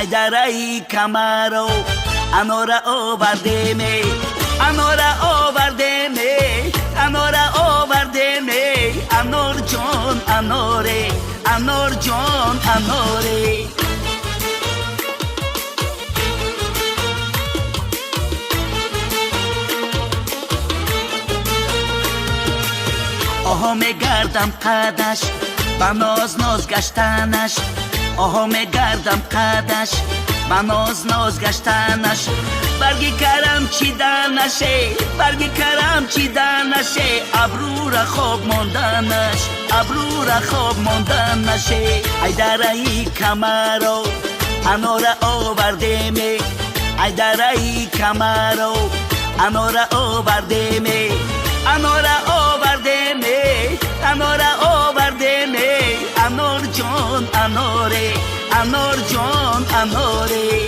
ایدرایی کمرو انورا آوردمه انورا آوردمه انورا آوردمه انور جان انوره انور جان انوره آها میگردم قدش با ناز ناز گشتنش آها میگردم قدش با ناز ناز گشتنش برگی کرم چیدنشه برگی کرم چیدنشه ابرو را خوب ماندنش ابرو را خوب ماندنشه ایدرایی کمرو انورا آوردمه ایدرایی کمرو انورا آوردمه انورا آوردمه انورا آوردمه انور جان انوره انور جان انوره